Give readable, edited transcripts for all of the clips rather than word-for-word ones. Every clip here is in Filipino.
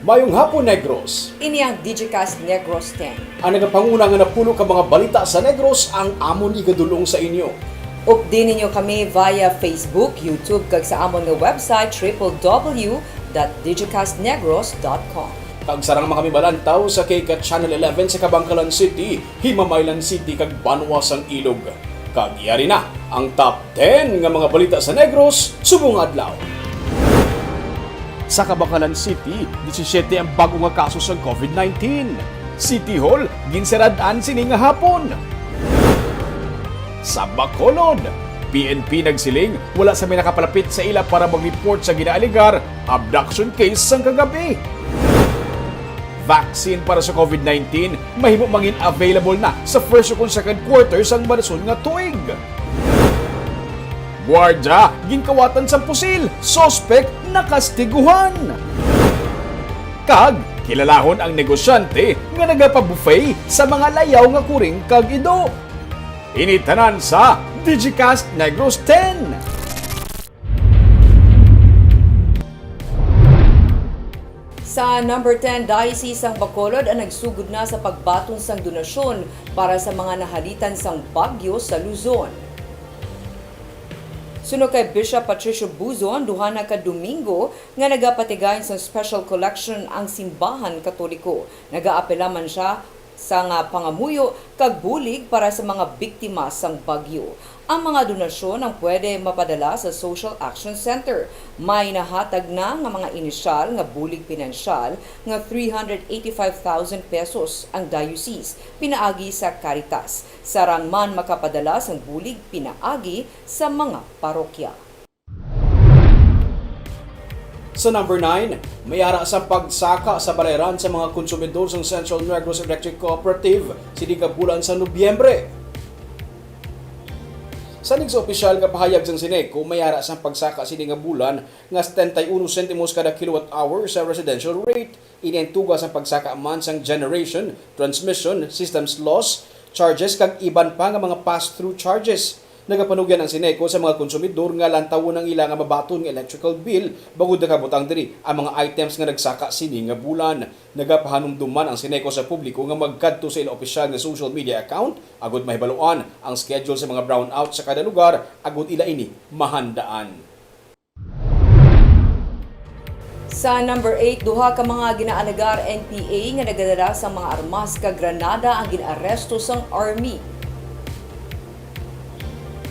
Mayong hapon, Negros. Ini ang Digicast Negros X. Ang nagapanguna nga napulo ka mga balita sa Negros ang amon igadulong sa inyo. Updatein ninyo kami via Facebook, YouTube, kag sa amon nga website www.digicastnegros.com. Kag sarang mga kami balantaw sa Kika Channel 11 sa Kabangkalan City, Himamaylan City, kag Banwasang Ilog. Kag iyari na ang top 10 nga mga balita sa Negros subong adlaw. Sa Kabangkalan City, 17 ang bago nga kaso sa COVID-19. City Hall, ginsaradaan sini nga hapon. Sa Bacolod, PNP nagsiling wala sa may nakapalapit sa ila para mag-report sa ginaaligar abduction case sang kagabi. Vaccine para sa COVID-19 mahimo mangin available na sa first ug second quarter sang madason nga tuig. Guardia, ginkawatan sa pusil, sospek nakastiguhan. Kag, kilalahon ang negosyante nga nagapabuffet sa mga layaw nga kuring kag ido. Initanan sa Digicast Negros X. Sa number 10, Diocese sang Bacolod ang nagsugod na sa pagbaton sang donasyon para sa mga nahalitan sang bagyo sa Luzon. Suno kay Bishop Patricio Buzon, duha na ka Domingo nga nagapatigayon sa special collection ang simbahan Katoliko. Nagaapela man siya sa nga pangamuyo kag bulig para sa mga biktima sang bagyo. Ang mga donasyon ang pwede mapadala sa Social Action Center. May nahatag na nga mga inisyal nga bulig pinansyal nga 385,000 pesos ang diocese pinaagi sa Caritas. Sarang man makapadala sang bulig pinaagi sa mga parokya. Sa number 9, mayara sa pagsaka sa balayran sa mga konsumidor ng Central Negros Electric Cooperative sini bulan sa Nobyembre. Sa sa opisyal nga pahayag sang Sineco, mayara sa pagsaka sini nga bulan nga 71 sentimos kada kilowatt hour sa residential rate. Ini ang tugas ang pagsaka man sang generation, transmission, systems loss, charges kag iban pa nga mga pass-through charges. Nagapanugyan ang Sineco sa mga konsumidor nga lantawon ang ilang nga mabaton nga electrical bill bagud nakabutang diri ang mga items nga nagsaka sini nga bulan. Nagapahanumduman ang Sineco sa publiko nga magkadto sa ilang opisyal nga social media account agud mahibaluan ang schedule sa mga brownout sa kada lugar agud ila ini mahandaan. Sa number 8, duha ka mga ginaalagar NPA nga nagadala sa mga armas kag granada ang ginaresto sang army.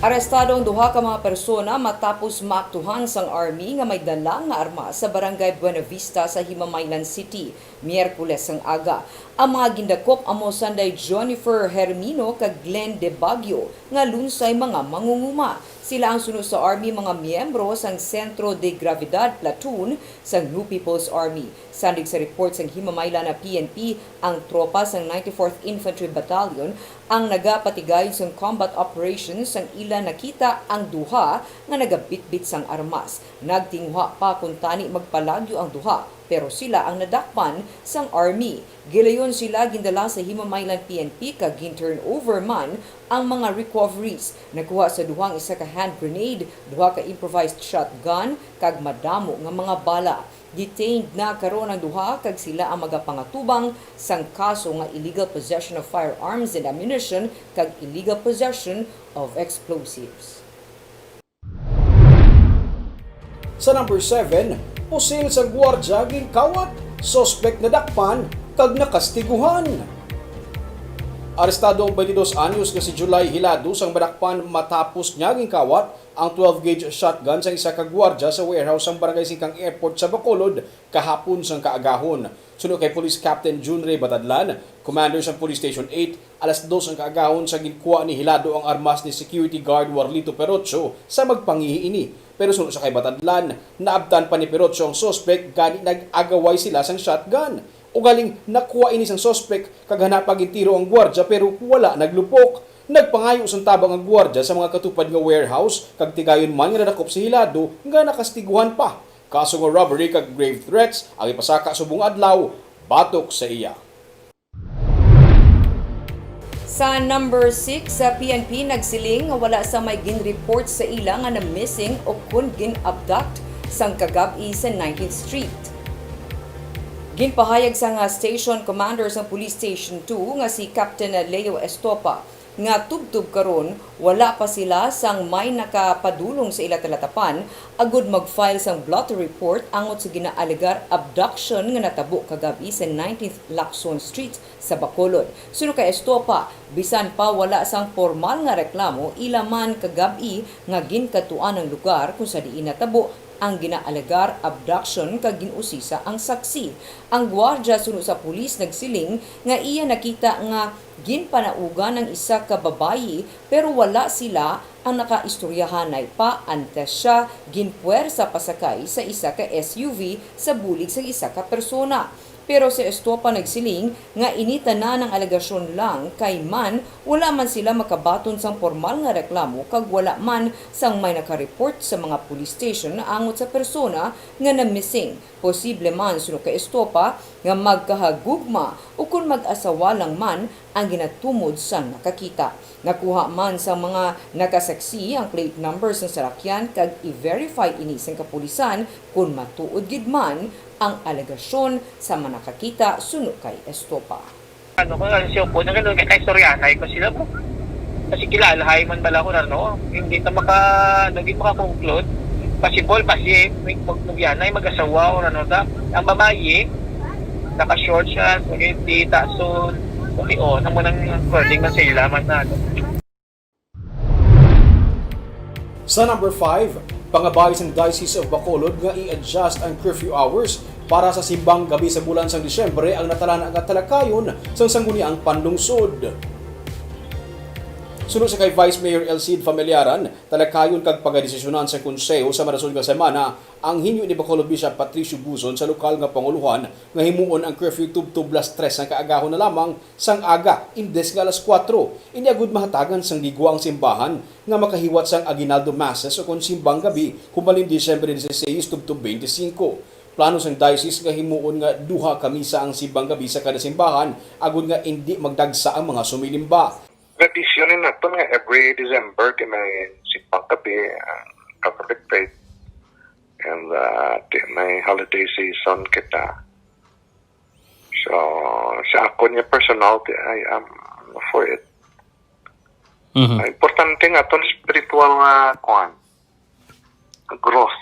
Arestado ang duha ka mga persona matapos maaktuhan sang army nga may dala nga armas sa barangay Buena Vista sa Himamaylan City, Miyerkules ang aga. Ang mga gindakop amo sanday Jennifer Hermino kag Glenn De Baguio nga lunsay mga mangunguma. Sila ang sunod sa army mga miyembro sang Centro de Gravidad Platoon sang New People's Army. Sandig sa report sang Himamaylan na PNP, ang tropa sang 94th Infantry Battalion ang nagapatigay sang combat operations sang ila nakita ang duha nga nagabitbit sang armas. Nagtingwa pa kung tani magpalagyo ang duha, pero sila ang nadakpan sang army. Gilayon sila gindala sa Himamaylan PNP kag gin-turn over man ang mga recoveries. Nakuha sa duhang isa ka hand grenade, duha ka improvised shotgun kag madamo nga mga bala. Detained na karon ang duha kag sila ang magapangatubang sang kaso nga illegal possession of firearms and ammunition kag illegal possession of explosives. Sa number 7, pusil sa gwardiya ginkawat, sospek na dakpan kag nakastiguhan. Arestado ang 22 anyos nga si July Hilado sang madakpan matapos niya ginkawat ang 12-gauge shotgun sa isa ka gwardiya sa warehouse sang Barangay Singkang Airport sa Bacolod kahapon sang kaagahon. Sunod kay Police Captain June Ray Batadlan, Commander sa Police Station 8, alas 2 ang kaagahon sa ginkuha ni Hilado ang armas ni Security Guard Warlito Perocho sa magpangihi ini. Pero sunod sa kay Batadlan, naabtan pa ni Perocho ang sospek gani nag-agaway sila sang shotgun. Ugaling nakuha ini sang sospek kag hanapag tiro ang gwardiya pero wala naglupok. Nagpangayo sang tabang ang gwardiya sa mga katupad nga warehouse kag tigayon man nga nadakop si Hilado nga nakastiguhan pa. Kaso nga robbery kag grave threats ang ipasaka subong adlaw batok sa iya. Sa number 6, sa PNP nagsiling nga wala sa may gin-report sa ila nga na missing o kun gin-abduct sang kagabi sa 19th Street. Ginpahayag sa nga station commander sa Police Station 2 nga si Captain Leo Estopa nga tubtub karon wala pa sila sang may nakapadulong sa ila talatapan agud mag-file sang blotter report angot sa ginaalegar abduction nga natabo kagabi sa 19th Lacson Street sa Bacolod. Suno kay Estopa, bisan pa wala sang formal nga reklamo ila man kagabi nga ginkatuan ang lugar kung sa diin natabo ang ginaalegar abduction kag ginusisa ang saksi. Ang gwardya suno sa pulis nagsiling nga iya nakita nga ginpanaugan ng isa ka babayi pero wala sila ang nakaistoryahanay pa antes siya ginpuwersa pasakay sa isa ka SUV sa bulig sa isa ka persona. Pero si Estopa nagsiling nga inita na ng alegasyon lang kay man wala man sila makabaton sang formal nga reklamo kag wala man sang may nakareport sa mga police station na angot sa persona nga na-missing. Posible man suno kay Estopa nga magkahagugma o kung mag-asawa lang man ang ginatumod sa nakakita. Nakuha man sa mga nakasaksi ang plate numbers ng sarakyan kag i-verify ini sa kapulisan kung matuod gid man ang alegasyon sa manakakita suno kay Estopa. Ano ko siya po, nagano kay istoryanay ko sila po. Kasi kilalahay man bala ko na no, hindi ta naging maka-conclude. Possible kasi may magyanay mag-asawa o ano ta. Ang babae naka-short siya, hindi tason, umion ang munang wording man sa ilaman na. Sa number 5, pangabayis ng Diocese of Bacolod nga i-adjust ang curfew hours para sa simbang gabi sa bulan sang Disyembre ang natalan ang talakayon sa sangguniang panlungsod. Sunod sa kay Vice Mayor Elcid Familiaran, talakayon kag pagadesisyonan sa konseho sa marason nga semana ang hinyo ni Bacolod Bishop Patricio Buzon sa lokal nga panguluhan nga himuon ang curfew tubtob las 3 ang kaagahon na lamang sang aga indes nga alas 4. Iniagud mahatagan sang gigwa ang simbahan nga makahiwat sang aginaldo masses o kon simbang gabi kumbalin Disyembre 16 tubtob 25. Plano sang diocese nga himuon nga duha ka misa ang simbang gabi sa kada simbahan agud nga hindi magdagsa ang mga sumilimba. Tradisyonin nato nga every December kay may simbang gabi ang Catholic faith and may holiday season kita. So sa ako niya personal I am for it. Importante nga itong spiritual growth.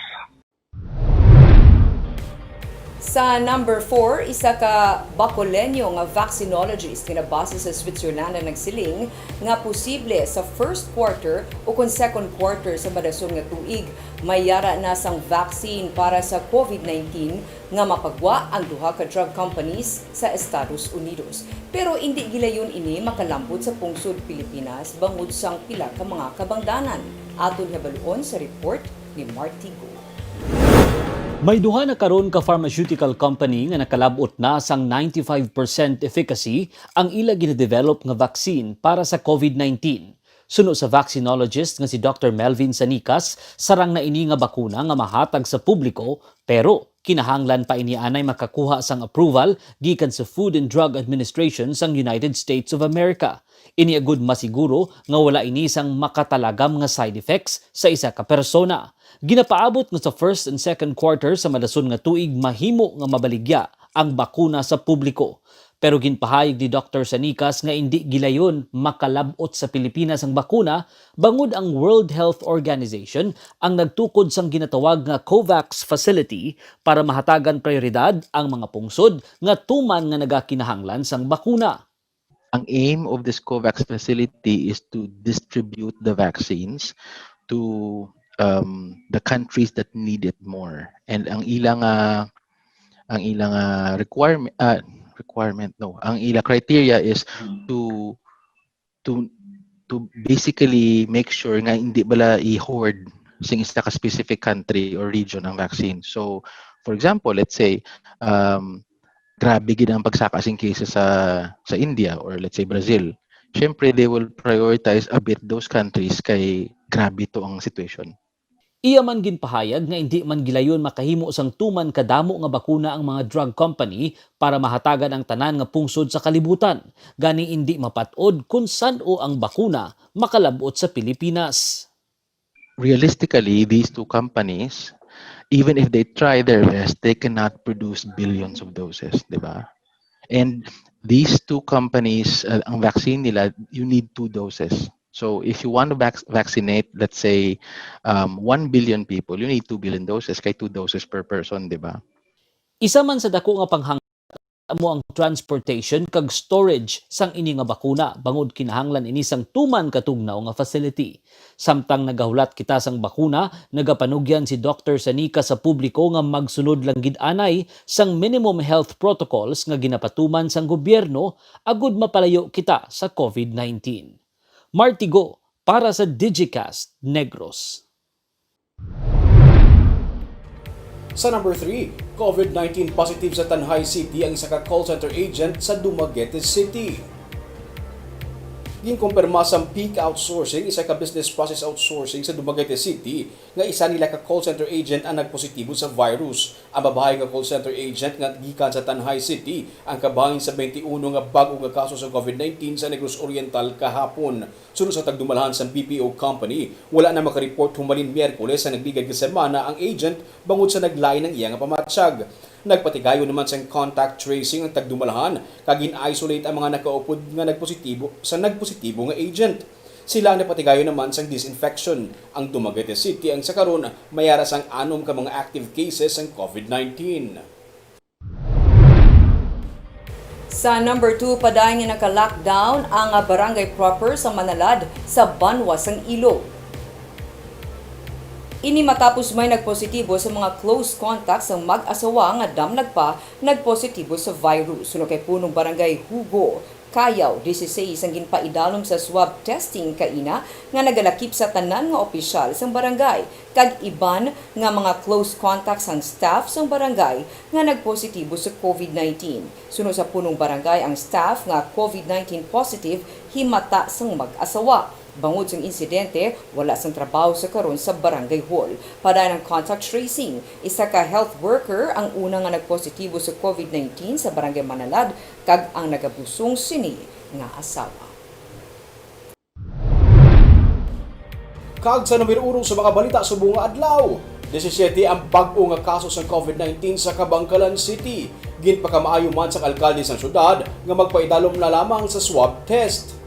Sa number 4, isa ka Bacoleño nga vaccinologist nga base sa Switzerland na nagsiling nga posible sa first quarter o kung second quarter sa madason nga tuig mayara na sang vaccine para sa COVID-19 nga mapagwa ang duha ka drug companies sa Estados Unidos. Pero hindi gilayon ini makalambot sa pungsod Pilipinas bangod sang pila ka mga kabangdanan. Aton habaluon sa report ni Marty Go. May duha na karon ka pharmaceutical company nga nakalabot na sang 95% efficacy ang ila gina-develop nga vaccine para sa COVID-19. Suno sa vaccinologist nga si Dr. Melvin Sanicas, sarang na ini nga bakuna nga mahatag sa publiko pero kinahanglan pa ini anay makakuha sang approval gikan sa Food and Drug Administration sang United States of America. Iniagud masiguro nga wala ini sang makatalagam nga side effects sa isa ka persona. Ginapaabot nga sa first and second quarter sa madason nga tuig mahimo nga mabaligya ang bakuna sa publiko. Pero ginpahayag ni Dr. Sanicas nga hindi gilayon makalabot sa Pilipinas ang bakuna bangod ang World Health Organization ang nagtukod sang ginatawag nga COVAX facility para mahatagan prioridad ang mga pungsod nga tuman nga nagakinahanglan sang bakuna. Ang aim of this COVAX facility is to distribute the vaccines to the countries that need it more. And ang ilang ang ilang criteria is to basically make sure nga hindi bala i-hoard sing isa ka specific country or region ang vaccine. So for example, let's say grabe gid ang pagsakasing cases sa India or let's say Brazil. Syempre they will prioritize a bit those countries kay grabe to ang situation. Iya man ginpahayag nga hindi man gilayon makahimo sang tuman kadamo nga bakuna ang mga drug company para mahatagan ang tanan nga pungsod sa kalibutan. Gani hindi mapatod kung san-o ang bakuna makalabot sa Pilipinas. Realistically, these two companies, even if they try their best, they cannot produce billions of doses, di ba? And these two companies, ang vaccine nila, you need 2 doses. So if you want to vaccinate, let's say, 1 billion people, you need 2 billion doses, kay 2 doses per person, di ba? Isa man sa dako nga panghang mo ang transportation kag storage sang ini nga bakuna bangod kinahanglan ini sang tuman katugnaw nga facility. Samtang nagahulat kita sang bakuna, nagapanugyan si Dr. Sanika sa publiko nga magsunod lang gid anay sang minimum health protocols nga ginapatuman sang gobyerno agud mapalayo kita sa COVID-19. Martigo para sa Digicast Negros. Sa number 3, COVID-19 positive sa Tanhay City ang isa ka call center agent sa Dumaguete City. Ginkumpirma sa Peak Outsourcing, isa ka business process outsourcing sa Dumaguete City, nga isa nila ka call center agent ang nagpositibo sa virus. Ang babae nga call center agent nga gikan sa Tanhay City ang kabahin sa 21 nga bago nga kaso sa COVID-19 sa Negros Oriental kahapon. Sunod sa tagdumalahan sa BPO company, wala na makareport humalin Miyerkules sa nagbigay ka semana ang agent bangod sa naglain ng iya nga pamatsyag. Nagpatigayon naman sa contact tracing ang tagdumalahan kag in-isolate ang mga nakaupod nga nagpositibo nga agent. Sila ang napatigayon naman sa disinfection. Ang Dumaguete City ang sakaron mayara sang 6 ka mga active cases ng COVID-19. Sa number 2, padayon nga naka-lockdown ang barangay proper sa Manalad sa Banwas ang Ilog. Ini matapos may nagpositibo sa mga close contacts ang mag-asawa nga damlag pa nagpositibo sa virus. Suno kay punong barangay Hugo, Kayaw, 16 ang ginpaidalom sa swab testing kaina nga nagalakip sa tanan nga opisyal sang barangay kag iban nga mga close contacts ang staff sang barangay nga nagpositibo sa COVID-19. Suno sa punong barangay ang staff nga COVID-19 positive himata sang mag-asawa. Bangod sa insidente, wala sang trabaho sa karon sa barangay hall. Pada ng contact tracing, isa ka health worker ang una nga nagpositibo sa COVID-19 sa barangay Manalad kag ang nagabusong sini nga asawa. Kag sa numero 1 sa mga balita sa buong adlaw, 17 ang bag-o nga kaso sa COVID-19 sa Kabangkalan City. Ginpakamaayo man sa alkalde sa syudad nga magpaidalom na lamang sa swab test.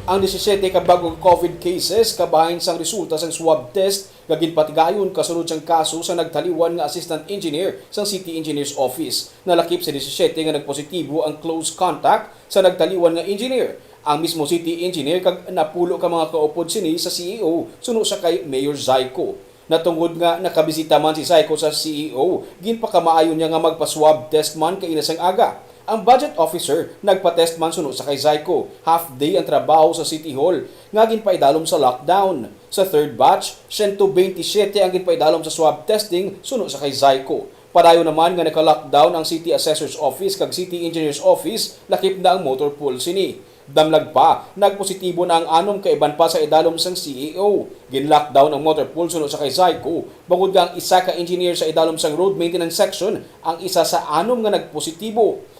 Ang 17 ka bagong COVID cases kabahin sang resulta sang swab test nga ginpatigayon kasunod sang kaso sa nagtaliwan nga assistant engineer sa City Engineers Office. Nalakip sa 17 nga nagpositibo ang close contact sa nagtaliwan nga engineer. Ang mismo City Engineer kag napulo ka mga kaupod sini sa CEO suno sa kay Mayor Zaiko. Natungod nga nakabisita man si Zaiko sa CEO, ginpakamaayon niya nga magpa-swab test man kay inasang aga. Ang budget officer nagpa-test man suno sa kay Zaiko. Half day ang trabaho sa City Hall nga ginpaidalom sa lockdown. Sa third batch, 127 ang ginpaidalom sa swab testing suno sa kay Zaiko. Padayo naman nga naka-lockdown ang City Assessor's Office kag City Engineer's Office, lakip na ang motor pool sini. Damlag pa, nagpositibo na ang 6 kaiban pa sa idalom sang CEO. Gin-lockdown ang motor pool suno sa kay Zaiko. Bangod nga ang isa ka engineer sa idalom sang road maintenance section, ang isa sa 6 nga nagpositibo.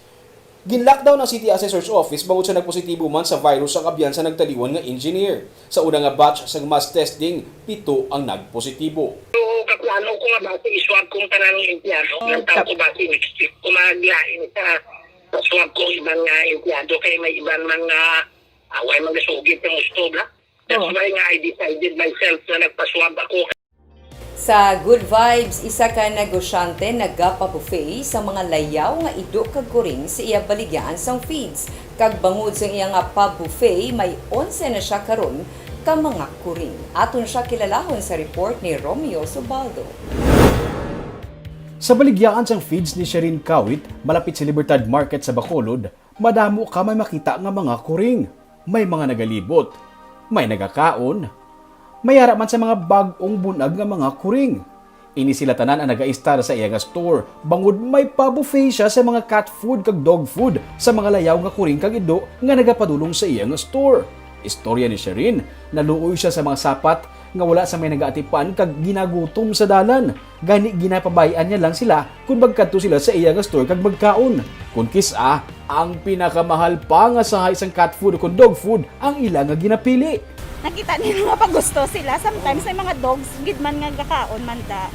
Gin-lockdown ang City Assessor's Office bangod sa nagpositibo man sa virus ang abyan sa nagtaliwan nga engineer. Sa una nga batch sa mass testing, 7 ang nagpositibo. So, kaplano ko nga base iswab kong tanang empleyado. Nagtao ko base next week. Kumaglain sa swab kong ibang empleyado kay may ibang mga away mga sugit ng gusto na. That's why nga I decided myself na nagpaswab ako. Sa Good Vibes, isa ka negosyante nagapa-buffet sa mga layaw nga idok kag kuring sa iya baligyan sang feeds. Kag bangod sa iya nga pa-buffet, may 11 na siya karon ka mga kuring. Aton siya kilalahon sa report ni Romeo Subaldo. Sa baligyaan sang feeds ni Sherin Kawit, malapit sa Libertad Market sa Bacolod, madamo ka may makita nga mga kuring. May mga nagalibot, may nagakaon, mayara man sa mga bag-ong bunag nga mga kuring. Ini sila tanan ang nag-aistar sa iya nga store. Bangod may pa-buffet siya sa mga cat food kag dog food sa mga layaw nga kuring kag ido nga nagapadulong sa iya nga store. Istorya ni Sherin, naluoy siya sa mga sapat nga wala sa may nagaatipan kag ginagutom sa dalan. Gani ginapabayan niya lang sila kung magkadto sila sa iya nga store kag magkaon. Kung kisa, ang pinakamahal pa nga sa isang cat food o dog food ang ila nga ginapili. Nakita nila nga pag gusto sila. Sometimes may mga dogs, gid man nga gakaon man da.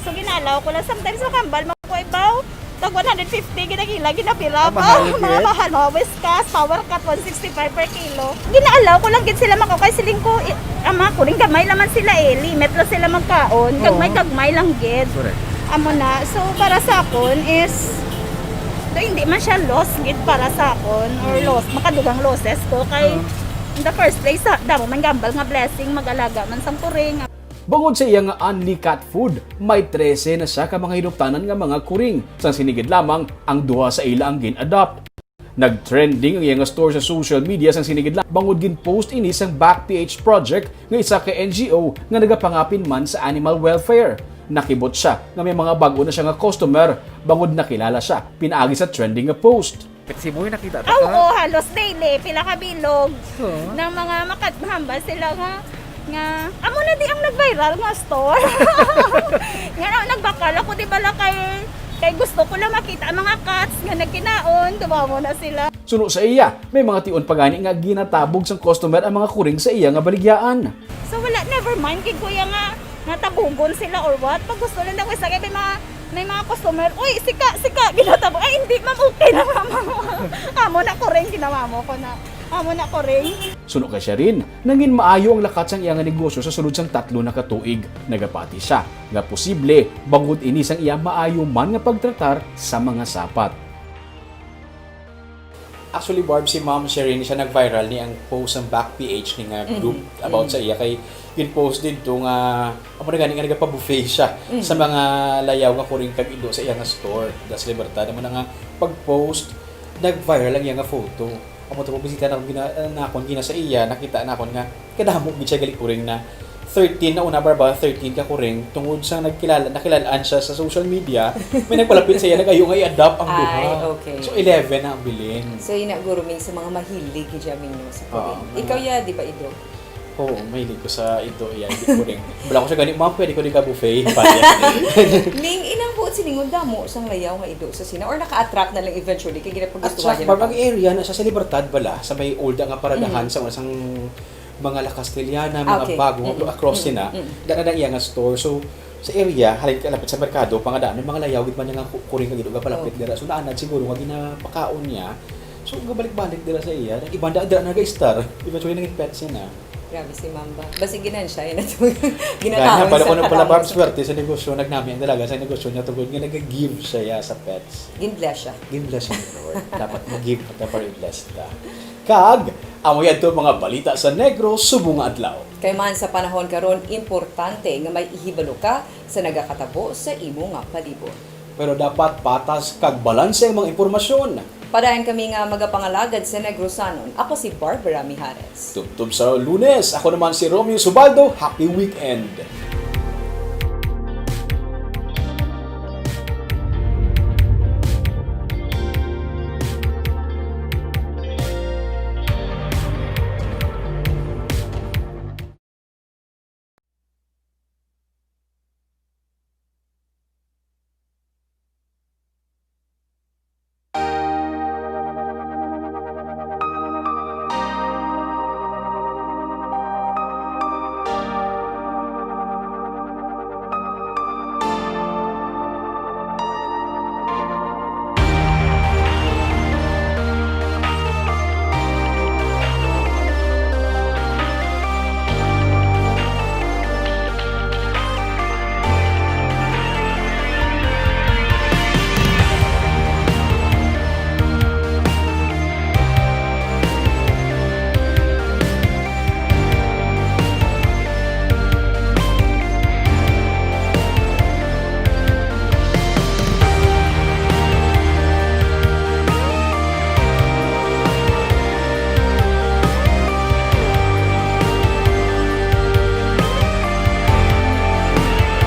So ginalaw ko lang. Sometimes makambal, makuha ibaw. Tag 150, ginapila pa. Mga mahal, mga Whiskas, Power Cut, 165 per kilo. Ginaalaw ko lang gid sila makakay siling ko. Ama ko rin, gamay naman sila limit lang sila magkaon. Gagmay lang gid. Amo na. So para sa akon is hindi man siya loss gid para sa akon or loss, makadugang losses ko kay in the first place, damo man gambal nga blessing mag-alaga man sang kuring. Bungod sa iya nga only cat food, may 13 na siya ka mga hinuptanan nga mga kuring. Sang sinigid lamang ang duha sa ila ang gin-adopt. Nag-trending ang iya nga store sa social media sang sinigid lamang. Bangod gin post ini sang Back PH project nga isa ka NGO nga nagapangapin man sa animal welfare. Nakibot siya nga may mga bago na siya nga customer. Bangod nakilala siya, pinaagi sa trending nga post. Kasi mo nakita Oo, halos daily pila ka bilog ng mga makadhamba sila nga amo na di ang nag-viral nga store. Nga nagbakal ako di bala kay gusto ko lang makita ang mga cats nga nagkinaon, dumamo na sila. Suno sa iya, may mga tion pagani nga ginatabog sang customer ang mga kuring sa iya nga baligyaan. So wala, never mind kay kuya nga natabugon sila or what. Pag gusto lang daw isa kay may mga customer, uy, sika, ginatabog. Ay, hindi, ma'am, okay na, ma'am. Amo na ko rin, ginawa mo ko na. Amo na ko rin. Suno kay siya rin, nangin maayo ang lakat sang iya nga negosyo sa sulod sang 3 na katuig. Nagapati siya, nga posible, bangod ini sang iya maayo man nga pagtratar sa mga sapat. Actually, Barb, si Ma'am Sherin siya nag-viral ni ang post ng Back PH ni nga group about sa iya kay yun post din to nga amo na gani nga nagapa-buffet siya sa mga layaw nga kuring kag-ido sa iya nga store. Das Libertad mo na nga pag-post nag-viral ang iya nga photo. Amo to bisita na akong gina sa iya, nakita na akon nga kadamo gid siya gali kuring na 13 na una barba 13 ka kuring tungod sa nakilalaan siya sa social media. May nagpalapit sa iya nagayo nga i-adopt ang duha. Ay, okay. So 11 na ang bilin. So inaguruming sa mga mahilig ni Jamin mo sa kuring. Ikaw ya, di ba Ido? Oo, mahilig ko sa ito. Yan, di ko rin. Wala ko siya ganit. Ma'am, pwede ko din ka buffet. Ning inang buot siningon damo sang layaw nga Ido sa sina or naka-attract na lang eventually kay At ginapagustuhan sa niya. Barbang area na sa Libertad bala, sa may old nga paradahan sa isang mga La Castellana, mga bago, across sina, dana na iya nga store. So, sa area, halin kalapit sa merkado, pangadaan, may mga layaw, git man niya nga kuring kag nga palapit dira. So, naanad siguro nga ginapakaon niya. So, gabalik-balik dira sa iya. Ibanda dira na ga-star. Eventually, naging pet siya na. Grabe si Mamba. Basi ginan siya, yun ito. Gana, para ko na pala Barb swerte sa negosyo, nagnami ang dalaga sa negosyo niya tungkol nga nag-give siya sa pets. Gin-bless siya. Give-bless siya ni Lord. Dapat mag-give at dapat i-bless ta. Kag, amo yan to mga balita sa Negros subong adlaw. Kay man sa panahon karon importante nga may ihibalo ka sa nagakatabo sa imo nga palibot. Pero dapat patas kag balanse ang mga impormasyon. Padayon kami nga magapangalagad sa Negrosanon. Ako si Barbara Mijares. Tubtub sa Lunes, ako naman si Romeo Subaldo. Happy weekend!